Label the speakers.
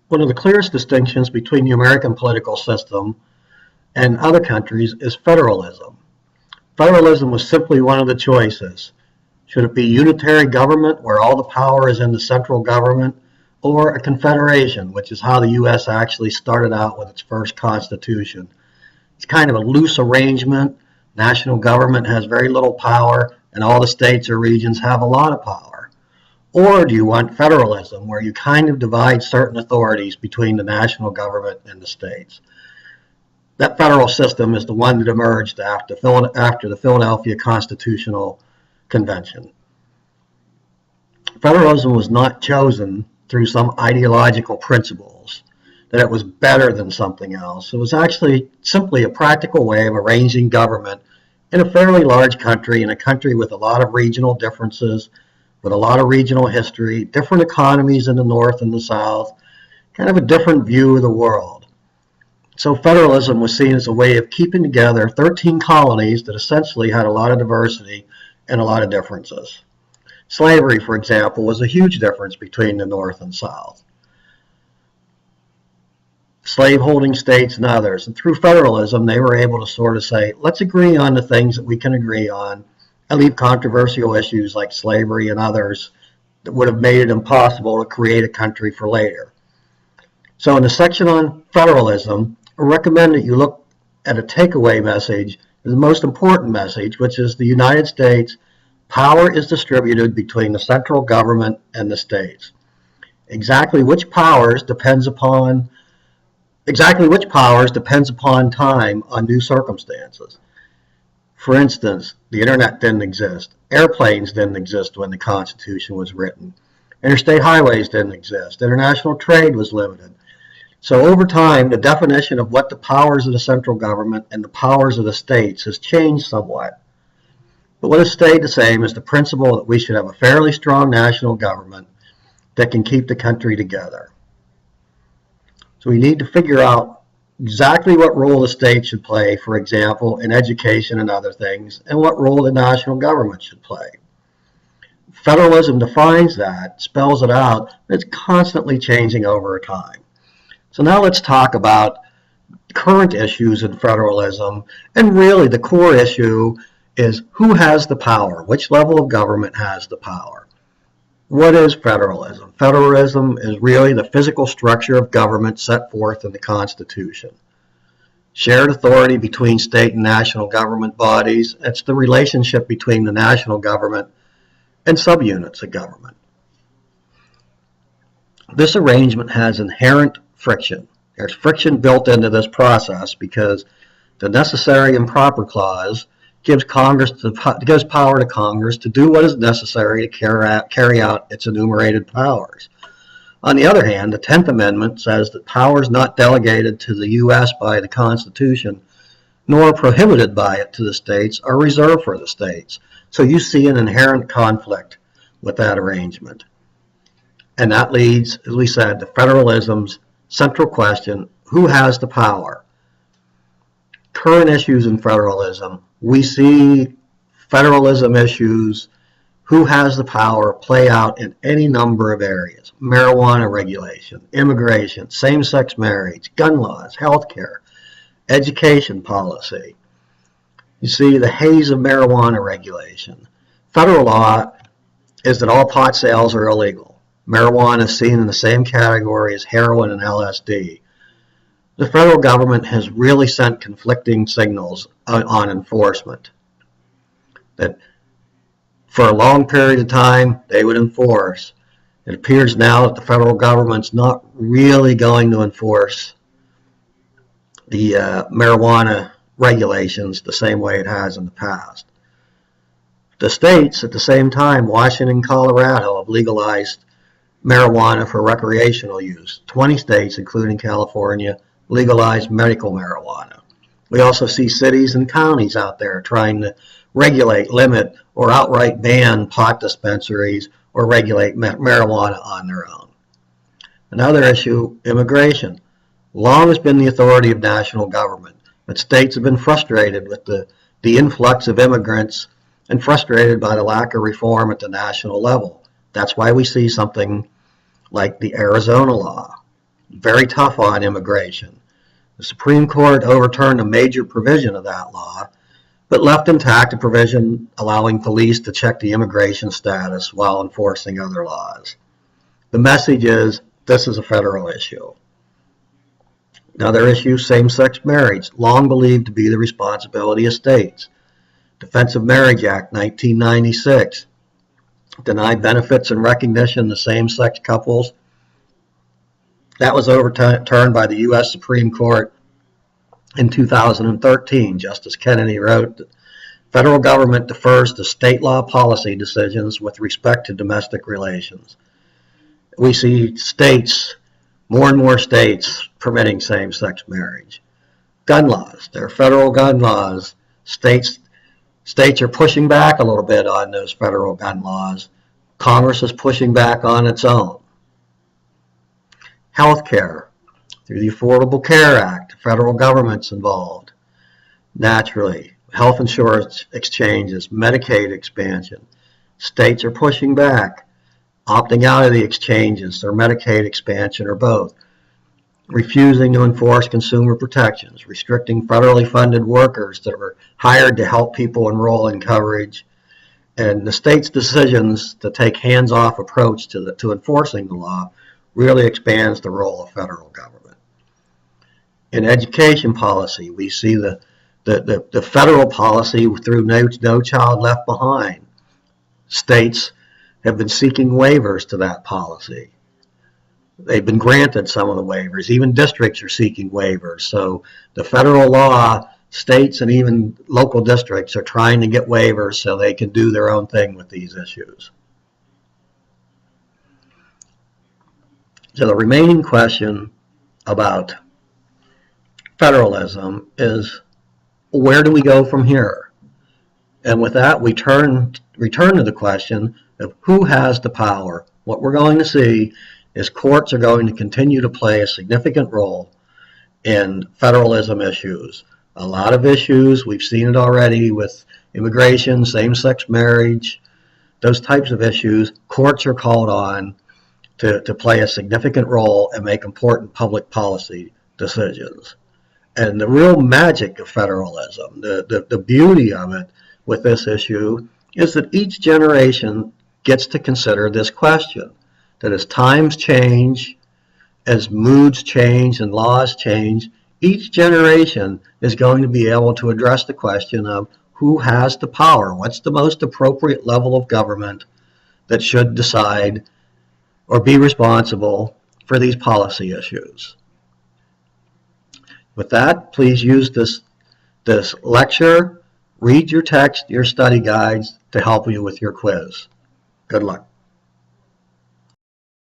Speaker 1: One of the clearest distinctions between the American political system and other countries is federalism. Federalism was simply one of the choices. Should it be unitary government where all the power is in the central government, or a confederation, which is how the U.S. actually started out with its first constitution? It's kind of a loose arrangement. National government has very little power, and all the states or regions have a lot of power. Or do you want federalism, where you kind of divide certain authorities between the national government and the states? That federal system is the one that emerged after the Philadelphia Constitutional Convention. Federalism was not chosen through some ideological principles, that it was better than something else. It was actually simply a practical way of arranging government in a fairly large country, in a country with a lot of regional differences, with a lot of regional history, different economies in the North and the South, kind of a different view of the world. So federalism was seen as a way of keeping together 13 colonies that essentially had a lot of diversity and a lot of differences. Slavery, for example, was a huge difference between the North and South. Slaveholding states and others. And through federalism, they were able to sort of say, let's agree on the things that we can agree on and leave controversial issues like slavery and others that would have made it impossible to create a country for later. So in the section on federalism, I recommend that you look at a takeaway message, the most important message, which is the United States, power is distributed between the central government and the states. Exactly which powers depends upon time on new circumstances. For instance, the internet didn't exist. Airplanes didn't exist when the Constitution was written. Interstate highways didn't exist. International trade was limited. So over time, the definition of what the powers of the central government and the powers of the states has changed somewhat. But what has stayed the same is the principle that we should have a fairly strong national government that can keep the country together. So we need to figure out exactly what role the state should play, for example, in education and other things, and what role the national government should play. Federalism defines that, spells it out, but it's constantly changing over time. So now let's talk about current issues in federalism, and really the core issue is who has the power, which level of government has the power. What is federalism? Federalism is really the physical structure of government set forth in the Constitution. Shared authority between state and national government bodies. It's the relationship between the national government and subunits of government. This arrangement has inherent friction. There's friction built into this process because the necessary and proper clause gives power to Congress to do what is necessary to carry out its enumerated powers. On the other hand, the 10th Amendment says that powers not delegated to the U.S. by the Constitution, nor prohibited by it to the states, are reserved for the states. So you see an inherent conflict with that arrangement. And that leads, as we said, to federalism's central question: who has the power? Current issues in federalism, we see federalism issues, who has the power, play out in any number of areas. Marijuana regulation, immigration, same-sex marriage, gun laws, healthcare, education policy. You see the haze of marijuana regulation. Federal law is that all pot sales are illegal. Marijuana is seen in the same category as heroin and LSD. The federal government has really sent conflicting signals on enforcement. That for a long period of time, they would enforce. It appears now that the federal government's not really going to enforce the marijuana regulations the same way it has in the past. The states, at the same time, Washington and Colorado, have legalized marijuana for recreational use. 20 states, including California, legalized medical marijuana. We also see cities and counties out there trying to regulate, limit, or outright ban pot dispensaries or regulate marijuana on their own. Another issue, immigration. Long has been the authority of national government, but states have been frustrated with the influx of immigrants and frustrated by the lack of reform at the national level. That's why we see something like the Arizona law. very tough on immigration. The Supreme Court overturned a major provision of that law, but left intact a provision allowing police to check the immigration status while enforcing other laws. The message is this is a federal issue. Another issue, same-sex marriage, long believed to be the responsibility of states. Defense of Marriage Act, 1996, denied benefits and recognition to same-sex couples. That was overturned by the U.S. Supreme Court in 2013. Justice Kennedy wrote that federal government defers to state law policy decisions with respect to domestic relations. We see states, more and more states, permitting same-sex marriage. Gun laws, there are federal gun laws. States are pushing back a little bit on those federal gun laws. Congress is pushing back on its own. Healthcare, through the Affordable Care Act, the federal government's involved. Naturally, health insurance exchanges, Medicaid expansion. States are pushing back, opting out of the exchanges or Medicaid expansion or both. Refusing to enforce consumer protections, restricting federally funded workers that were hired to help people enroll in coverage, and the state's decisions to take hands-off approach to enforcing the law really expands the role of federal government. In education policy, we see the federal policy through No Child Left Behind. States have been seeking waivers to that policy. They've been granted some of the waivers. Even districts are seeking waivers. So the federal law, states and even local districts are trying to get waivers so they can do their own thing with these issues. So the remaining question about federalism is, where do we go from here? And with that, we return to the question of who has the power. What we're going to see is courts are going to continue to play a significant role in federalism issues. A lot of issues, we've seen it already with immigration, same-sex marriage, those types of issues, courts are called on to play a significant role and make important public policy decisions. And the real magic of federalism, the beauty of it with this issue, is that each generation gets to consider this question, that as times change, as moods change and laws change, each generation is going to be able to address the question of who has the power, what's the most appropriate level of government that should decide or be responsible for these policy issues. With that, please use this lecture, read your text, your study guides to help you with your quiz. Good luck.